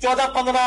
14-15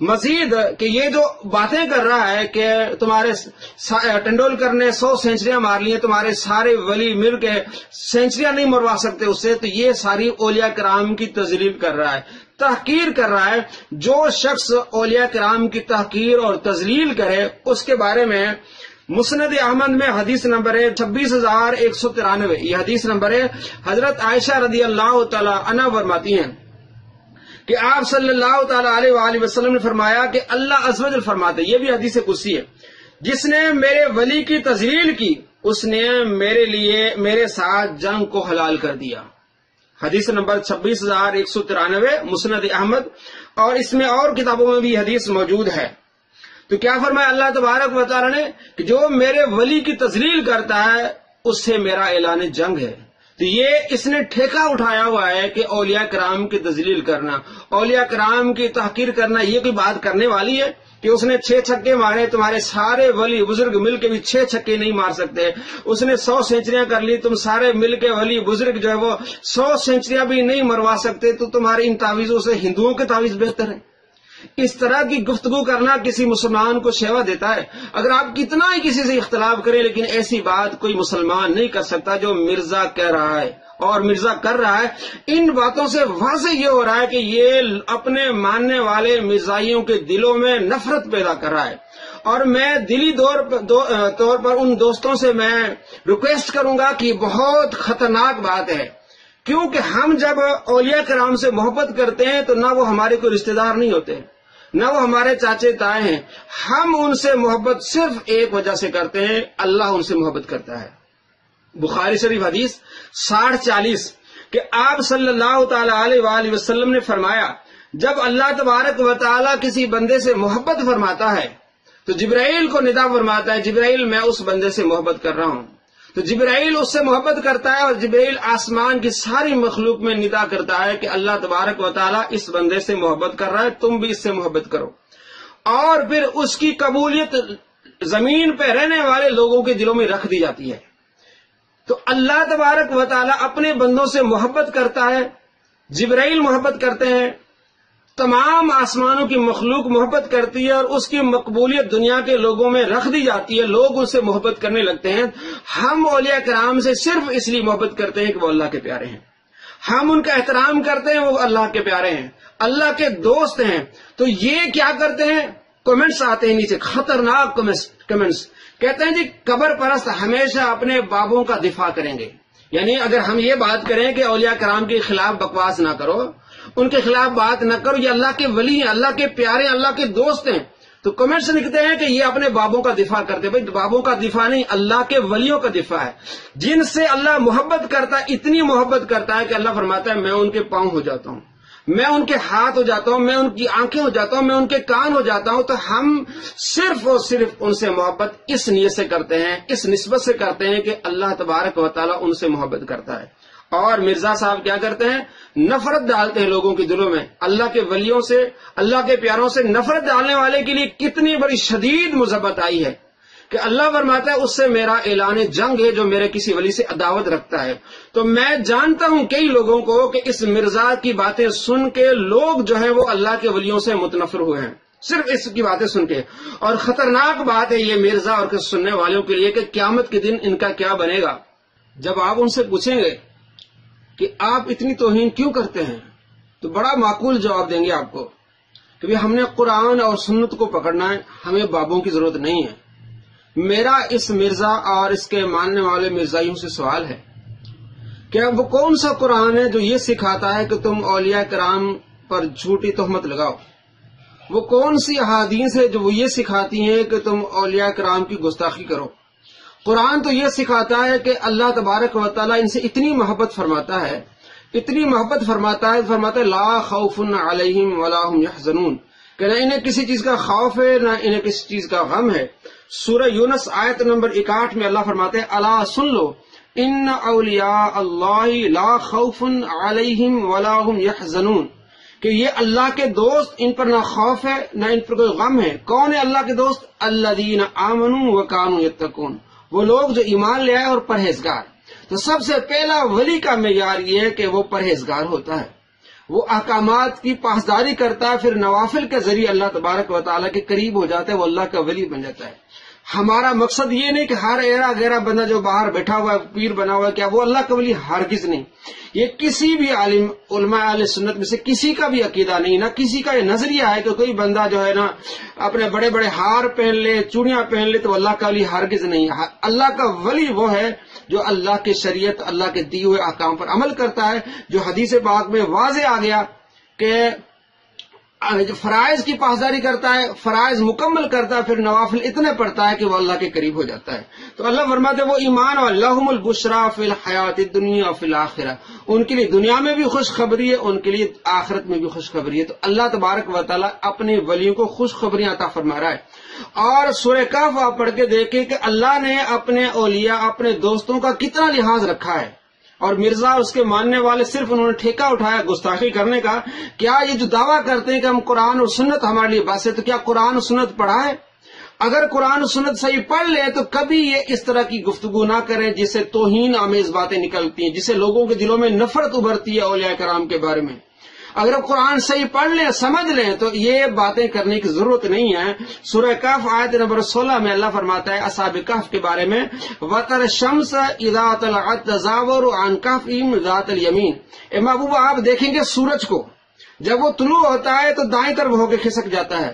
مزید کہ یہ جو باتیں کر رہا ہے کہ تمہارے ٹنڈولکر نے 100 سینچریاں مار لی ہیں، تمہارے سارے ولی مل کے سینچریاں نہیں مروا سکتے اس سے، تو یہ ساری اولیاء کرام کی تذلیل کر رہا ہے، تحقیر کر رہا ہے۔ جو شخص اولیاء کرام کی تحقیر اور تذلیل کرے اس کے بارے میں مسند احمد میں حدیث نمبر ہے 26,193، یہ حدیث نمبر ہے۔ حضرت عائشہ رضی اللہ تعالی عنہا فرماتی ہیں کہ آپ صلی اللہ تعالی علیہ وآلہ وسلم نے فرمایا کہ اللہ عز و جل فرماتے، یہ بھی حدیث قدسی ہے، جس نے میرے ولی کی تذلیل کی اس نے میرے لیے میرے ساتھ جنگ کو حلال کر دیا۔ حدیث نمبر 26,193 مسند احمد، اور اس میں اور کتابوں میں بھی حدیث موجود ہے۔ تو کیا فرمایا اللہ تبارک و تعالی نے کہ جو میرے ولی کی تذلیل کرتا ہے اس سے میرا اعلان جنگ ہے۔ تو یہ اس نے ٹھیکہ اٹھایا ہوا ہے کہ اولیاء کرام کی تذلیل کرنا، اولیاء کرام کی تحقیر کرنا، یہ کوئی بات کرنے والی ہے کہ اس نے 6 چھکے مارے، تمہارے سارے ولی بزرگ مل کے بھی 6 چھکے نہیں مار سکتے، اس نے 100 سینچریاں کر لی، تم سارے مل کے ولی بزرگ جو ہے وہ 100 سینچریاں بھی نہیں مروا سکتے، تو تمہارے ان تعویذوں سے ہندوؤں کے تعویذ بہتر ہے۔ اس طرح کی گفتگو کرنا کسی مسلمان کو شیوا دیتا ہے۔ اگر آپ کتنا ہی کسی سے اختلاف کریں لیکن ایسی بات کوئی مسلمان نہیں کر سکتا جو مرزا کہہ رہا ہے اور مرزا کر رہا ہے۔ ان باتوں سے واضح یہ ہو رہا ہے کہ یہ اپنے ماننے والے مرزائیوں کے دلوں میں نفرت پیدا کر رہا ہے، اور میں دلی طور پر ان دوستوں سے میں ریکویسٹ کروں گا کہ بہت خطرناک بات ہے، کیونکہ ہم جب اولیاء کرام سے محبت کرتے ہیں تو نہ وہ ہمارے کوئی رشتہ دار نہیں ہوتے، نہ وہ ہمارے چاچے تائے ہیں، ہم ان سے محبت صرف ایک وجہ سے کرتے ہیں، اللہ ان سے محبت کرتا ہے۔ بخاری شریف حدیث 60-40 کہ آپ صلی اللہ تعالی علیہ وآلہ وسلم نے فرمایا جب اللہ تبارک و تعالی کسی بندے سے محبت فرماتا ہے تو جبرائیل کو ندا فرماتا ہے، جبرائیل میں اس بندے سے محبت کر رہا ہوں، تو جبرائیل اس سے محبت کرتا ہے، اور جبرائیل آسمان کی ساری مخلوق میں ندا کرتا ہے کہ اللہ تبارک و تعالی اس بندے سے محبت کر رہا ہے، تم بھی اس سے محبت کرو، اور پھر اس کی قبولیت زمین پہ رہنے والے لوگوں کے دلوں میں رکھ دی جاتی ہے۔ تو اللہ تبارک و تعالی اپنے بندوں سے محبت کرتا ہے، جبرائیل محبت کرتے ہیں، تمام آسمانوں کی مخلوق محبت کرتی ہے، اور اس کی مقبولیت دنیا کے لوگوں میں رکھ دی جاتی ہے، لوگ اس سے محبت کرنے لگتے ہیں۔ ہم اولیاء کرام سے صرف اس لیے محبت کرتے ہیں کہ وہ اللہ کے پیارے ہیں، ہم ان کا احترام کرتے ہیں، وہ اللہ کے پیارے ہیں، اللہ کے دوست ہیں۔ تو یہ کیا کرتے ہیں، کمنٹس آتے ہیں نیچے، خطرناک کمنٹس، کہتے ہیں جی قبر پرست ہمیشہ اپنے بابوں کا دفاع کریں گے، یعنی اگر ہم یہ بات کریں کہ اولیاء کرام کے خلاف بکواس نہ کرو، ان کے خلاف بات نہ کرو، یہ اللہ کے ولی ہیں، اللہ کے پیارے ہیں، اللہ کے دوست ہیں، تو کمنٹس لکھتے ہیں کہ یہ اپنے بابوں کا دفاع کرتے ہیں۔ بھائی بابوں کا دفاع نہیں، اللہ کے ولیوں کا دفاع ہے، جن سے اللہ محبت کرتا ہے، اتنی محبت کرتا ہے کہ اللہ فرماتا ہے میں ان کے پاؤں ہو جاتا ہوں، میں ان کے ہاتھ ہو جاتا ہوں، میں ان کی آنکھیں ہو جاتا ہوں، میں ان کے کان ہو جاتا ہوں۔ تو ہم صرف اور صرف ان سے محبت اس نیت سے کرتے ہیں، اس نسبت سے کرتے ہیں کہ اللہ تبارک و تعالیٰ ان سے محبت کرتا ہے۔ اور مرزا صاحب کیا کرتے ہیں، نفرت ڈالتے ہیں لوگوں کے دلوں میں، اللہ کے ولیوں سے، اللہ کے پیاروں سے نفرت ڈالنے والے کے لیے کتنی بڑی شدید مذمت آئی ہے کہ اللہ فرماتا ہے اس سے میرا اعلان جنگ ہے جو میرے کسی ولی سے عداوت رکھتا ہے۔ تو میں جانتا ہوں کئی لوگوں کو کہ اس مرزا کی باتیں سن کے لوگ جو ہیں وہ اللہ کے ولیوں سے متنفر ہوئے ہیں، صرف اس کی باتیں سن کے۔ اور خطرناک بات ہے یہ مرزا اور کے سننے والوں کے لیے کہ قیامت کے دن ان کا کیا بنے گا۔ جب آپ ان سے پوچھیں گے کہ آپ اتنی توہین کیوں کرتے ہیں تو بڑا معقول جواب دیں گے آپ کو کہ ہم نے قرآن اور سنت کو پکڑنا ہے، ہمیں بابوں کی ضرورت نہیں ہے۔ میرا اس مرزا اور اس کے ماننے والے مرزائیوں سے سوال ہے کہ وہ کون سا قرآن ہے جو یہ سکھاتا ہے کہ تم اولیاء کرام پر جھوٹی تہمت لگاؤ؟ وہ کون سی احادیث ہے جو وہ یہ سکھاتی ہیں کہ تم اولیاء کرام کی گستاخی کرو؟ قرآن تو یہ سکھاتا ہے کہ اللہ تبارک و تعالیٰ ان سے اتنی محبت فرماتا ہے، اتنی محبت فرماتا ہے لا خوف علیہم ولا هم يحزنون، کہ نہ انہیں کسی چیز کا خوف ہے نہ انہیں کسی چیز کا غم ہے۔ سورہ یونس آیت نمبر 61 میں اللہ فرماتے ہیں الا سن لو ان اولیاء اللہ لا خوف علیہم ولا هم يحزنون، کہ یہ اللہ کے دوست، ان پر نہ خوف ہے نہ ان پر کوئی غم ہے۔ کون ہے اللہ کے دوست؟ الذین آمنوا وکانوا یتقون، وہ لوگ جو ایمان لے آئے اور پرہیزگار۔ تو سب سے پہلا ولی کا معیار یہ ہے کہ وہ پرہیزگار ہوتا ہے۔ وہ احکامات کی پاسداری کرتا ہے، پھر نوافل کے ذریعے اللہ تبارک و تعالیٰ کے قریب ہو جاتا ہے، وہ اللہ کا ولی بن جاتا ہے۔ ہمارا مقصد یہ نہیں کہ ہر ایرا گیرا بندہ جو باہر بیٹھا ہوا ہے پیر بنا ہوا ہے کیا وہ اللہ کا ولی، ہرگز نہیں۔ یہ کسی بھی عالم علماء اہل سنت میں سے کسی کا بھی عقیدہ نہیں، نہ کسی کا یہ نظریہ ہے کہ کوئی بندہ جو ہے نا اپنے بڑے بڑے ہار پہن لے، چوڑیاں پہن لے تو اللہ کا ولی، ہرگز نہیں۔ اللہ کا ولی وہ ہے جو اللہ کے شریعت، اللہ کے دیے ہوئے احکام پر عمل کرتا ہے، جو حدیث پاک میں واضح آ گیا کہ فرائض کی پاسداری کرتا ہے، فرائض مکمل کرتا ہے، پھر نوافل اتنے پڑھتا ہے کہ وہ اللہ کے قریب ہو جاتا ہے۔ تو اللہ فرماتے ہیں وہ ایمان اور لہم البشریٰ فی الحیات الدنیا فی الآخرہ، ان کے لیے دنیا میں بھی خوشخبری ہے، ان کے لیے آخرت میں بھی خوشخبری ہے۔ تو اللہ تبارک و تعالیٰ اپنے ولیوں کو خوشخبریاں عطا فرما رہا ہے۔ اور سورہ کہف آپ پڑھ کے دیکھیں کہ اللہ نے اپنے اولیاء، اپنے دوستوں کا کتنا لحاظ رکھا ہے، اور مرزا اس کے ماننے والے صرف انہوں نے ٹھیکہ اٹھایا گستاخی کرنے کا۔ کیا یہ جو دعویٰ کرتے ہیں کہ ہم قرآن اور سنت ہمارے لیے بس ہے، تو کیا قرآن اور سنت پڑھا ہے؟ اگر قرآن و سنت صحیح پڑھ لے تو کبھی یہ اس طرح کی گفتگو نہ کریں جس سے توہین آمیز باتیں نکلتی ہیں، جس سے لوگوں کے دلوں میں نفرت ابھرتی ہے اولیاء کرام کے بارے میں۔ اگر آپ قرآن صحیح پڑھ لیں، سمجھ لیں تو یہ باتیں کرنے کی ضرورت نہیں ہے۔ سورہ کہف آیت نمبر 16 میں اللہ فرماتا ہے اصحاب کہف کے بارے میں وَتَرَ الشَّمْسَ إِذَا طَلَعَتْ تَزَاوَرُ عَنْ كَهْفِهِمْ ذَاتَ الْيَمِينِ۔ اے محبوب آپ دیکھیں گے سورج کو جب وہ طلوع ہوتا ہے تو دائیں طرف ہو کے کھسک جاتا ہے،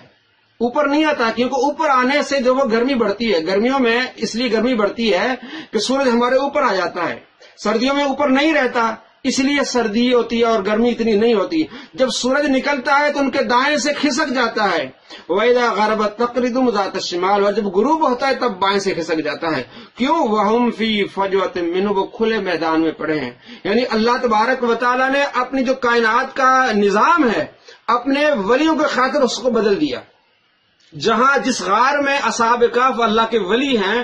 اوپر نہیں آتا، کیونکہ اوپر آنے سے جو وہ گرمی بڑھتی ہے، گرمیوں میں اس لیے گرمی بڑھتی ہے کہ سورج ہمارے اوپر آ جاتا ہے، سردیوں میں اوپر نہیں رہتا اس لیے سردی ہوتی ہے اور گرمی اتنی نہیں ہوتی۔ جب سورج نکلتا ہے تو ان کے دائیں سے کھسک جاتا ہے، وَإِذَا غَرَبَتْ تَقْرِضُهُمْ ذَاتَ الشِّمَالِ، اور جب غروب ہوتا ہے تب بائیں سے کھسک جاتا ہے۔ کیوں؟ وَهُمْ فِي فَجْوَةٍ مِّنْهُ، وہ کھلے میدان میں پڑے ہیں۔ یعنی اللہ تبارک و تعالیٰ نے اپنی جو کائنات کا نظام ہے اپنے ولیوں کے خاطر اس کو بدل دیا۔ جہاں جس غار میں اصحاب کہف اللہ کے ولی ہیں،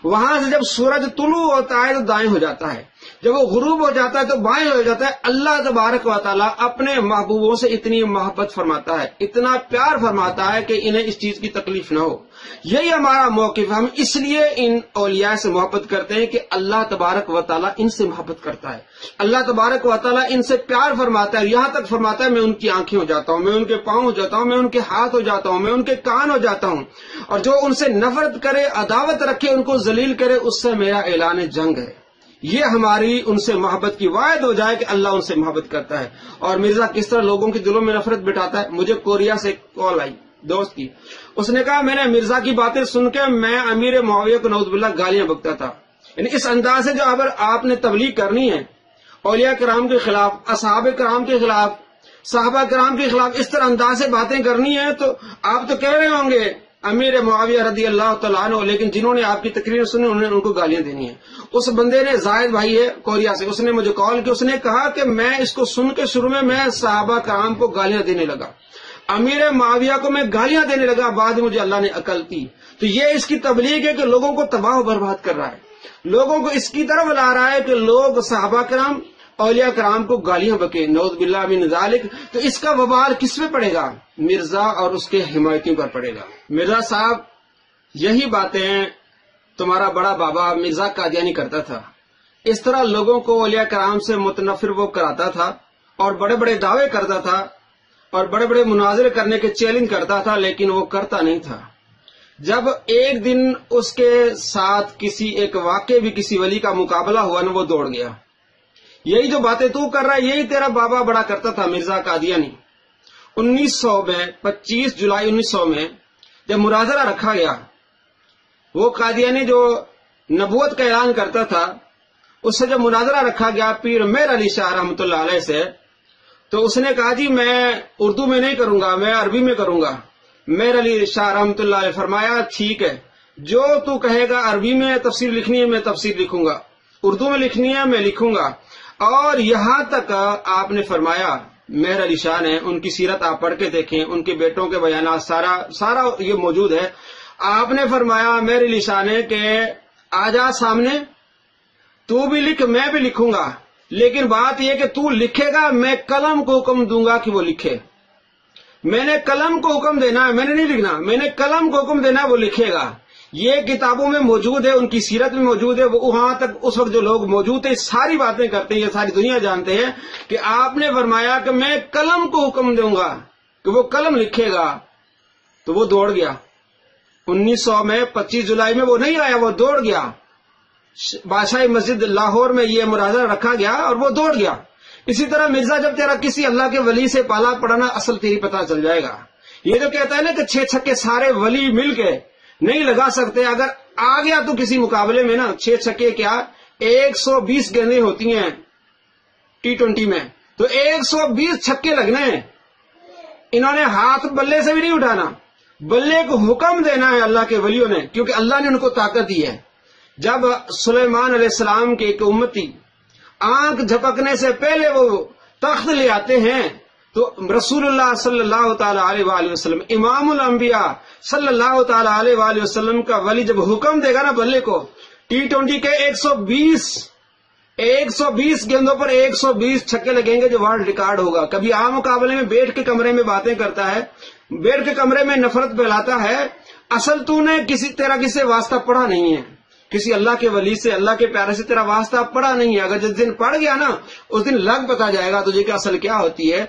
وہاں سے جب سورج طلوع ہوتا ہے تو دائیں ہو جاتا ہے، جب وہ غروب ہو جاتا ہے تو بائیں ہو جاتا ہے۔ اللہ تبارک و تعالیٰ اپنے محبوبوں سے اتنی محبت فرماتا ہے، اتنا پیار فرماتا ہے کہ انہیں اس چیز کی تکلیف نہ ہو۔ یہی ہمارا موقف ہے، ہم اس لیے ان اولیاء سے محبت کرتے ہیں کہ اللہ تبارک و تعالیٰ ان سے محبت کرتا ہے، اللہ تبارک و تعالیٰ ان سے پیار فرماتا ہے، یہاں تک فرماتا ہے میں ان کی آنکھیں ہو جاتا ہوں، میں ان کے پاؤں ہو جاتا ہوں، میں ان کے ہاتھ ہو جاتا ہوں، میں ان کے کان ہو جاتا ہوں، اور جو ان سے نفرت کرے، عداوت رکھے، ان کو ذلیل کرے، اس سے میرا اعلان جنگ ہے۔ یہ ہماری ان سے محبت کی واحد ہو جائے کہ اللہ ان سے محبت کرتا ہے۔ اور مرزا کس طرح لوگوں کے دلوں میں نفرت بٹھاتا ہے۔ مجھے کوریا سے کال آئی دوست کی، اس نے کہا میں نے مرزا کی باتیں سن کے میں امیر معاویہ کو نعوذ باللہ گالیاں بکتا تھا، یعنی اس انداز سے جو اگر آپ نے تبلیغ کرنی ہے اولیاء کرام کے خلاف، اصحاب کرام کے خلاف، صحابہ کرام کے خلاف، اس طرح انداز سے باتیں کرنی ہے تو آپ تو کہہ رہے ہوں گے امیر معاویہ رضی اللہ تعالیٰ عنہ، لیکن جنہوں نے آپ کی تقریر سنی انہوں نے ان کو گالیاں دینی ہیں۔ اس بندے نے، زاہد بھائی ہے کوریا سے، اس نے مجھے کال کی، اس نے کہا کہ میں اس کو سن کے شروع میں صحابہ کرام کو گالیاں دینے لگا، امیر معاویہ کو میں گالیاں دینے لگا، بعد میں مجھے اللہ نے عقل دی۔ تو یہ اس کی تبلیغ ہے کہ لوگوں کو تباہ و برباد کر رہا ہے، لوگوں کو اس کی طرف لا رہا ہے کہ لوگ صحابہ کرام، اولیاء کرام کو گالیاں بکے، نعوذ باللہ من ذالک۔ تو اس کا وبال کس پہ پڑے گا؟ مرزا اور اس کے حمایتیوں پر پڑے گا۔ مرزا صاحب یہی باتیں تمہارا بڑا بابا مرزا قادیانی کرتا تھا، اس طرح لوگوں کو اولیاء کرام سے متنفر وہ کراتا تھا اور بڑے بڑے دعوے کرتا تھا اور بڑے بڑے مناظرے کرنے کے چیلنج کرتا تھا، لیکن وہ کرتا نہیں تھا۔ جب ایک دن اس کے ساتھ کسی ایک واقع بھی کسی ولی کا مقابلہ ہوا نا، وہ دوڑ گیا۔ یہی جو باتیں تو کر رہا ہے یہی تیرا بابا بڑا کرتا تھا، مرزا قادیانی۔ 1900 میں 25 جولائی 1900 میں جب مناظرہ رکھا گیا، وہ قادیانی جو نبوت کا اعلان کرتا تھا، اس سے جب مناظرہ رکھا گیا پیر مہر علی شاہ رحمۃ اللہ علیہ سے، تو اس نے کہا جی میں اردو میں نہیں کروں گا، میں عربی میں کروں گا۔ مہر علی شاہ رحمۃ اللہ علیہ فرمایا ٹھیک ہے، جو تو کہے گا عربی میں تفسیر لکھنی ہے میں تفسیر لکھوں گا، اردو میں لکھنی ہے میں لکھوں گا۔ اور یہاں تک آپ نے فرمایا، مہر علی شاہ نے، ان کی سیرت آپ پڑھ کے دیکھیں، ان کے بیٹوں کے بیانات سارا یہ موجود ہے۔ آپ نے فرمایا مہر علی شاہ نے کہ آ جا سامنے، تو بھی لکھ میں بھی لکھوں گا، لیکن بات یہ کہ تو لکھے گا، میں قلم کو حکم دوں گا کہ وہ لکھے، میں نے قلم کو حکم دینا ہے، میں نے نہیں لکھنا، میں نے قلم کو حکم دینا ہے وہ لکھے گا۔ یہ کتابوں میں موجود ہے، ان کی سیرت میں موجود ہے، وہ وہاں تک اس وقت جو لوگ موجود تھے ساری باتیں کرتے ہیں، یہ ساری دنیا جانتے ہیں کہ آپ نے فرمایا کہ میں قلم کو حکم دوں گا کہ وہ قلم لکھے گا، تو وہ دوڑ گیا۔ 1900 میں 25 جولائی میں وہ نہیں آیا، وہ دوڑ گیا۔ بادشاہ مسجد لاہور میں یہ مناظرہ رکھا گیا اور وہ دوڑ گیا۔ اسی طرح مرزا جب تیرا کسی اللہ کے ولی سے پالا پڑنا اصل تیری پتہ چل جائے گا۔ یہ جو کہتا ہے نا کہ 6 چھکے سارے ولی مل کے نہیں لگا سکتے، اگر آ گیا تو کسی مقابلے میں نا 6 چھکے کیا 120 گیندیں ہوتی ہیں T20 میں، تو 120 چھکے لگنے ہیں۔ انہوں نے ہاتھ بلے سے بھی نہیں اٹھانا، بلے کو حکم دینا ہے اللہ کے ولیوں نے، کیونکہ اللہ نے ان کو طاقت دی ہے۔ جب سلیمان علیہ السلام کے ایک امتی آنکھ جھپکنے سے پہلے وہ تخت لے آتے ہیں تو رسول اللہ صلی اللہ تعالی علیہ وآلہ وسلم، امام الانبیاء صلی اللہ تعالی علیہ وآلہ وسلم کا ولی جب حکم دے گا نا بلے کو، T20 کے 120 گیندوں پر 120 چھکے لگیں گے جو ورلڈ ریکارڈ ہوگا۔ کبھی عام مقابلے میں بیٹھ کے کمرے میں باتیں کرتا ہے، بیٹھ کے کمرے میں نفرت پھیلاتا ہے، اصل تو نے تیرا کسی سے واسطہ پڑھا نہیں ہے، کسی اللہ کے ولی سے، اللہ کے پیارے سے تیرا واسطہ پڑا نہیں ہے۔ اگر جس دن پڑ گیا نا اس دن لگ پتا جائے گا تجھے کہ اصل کیا ہوتی ہے۔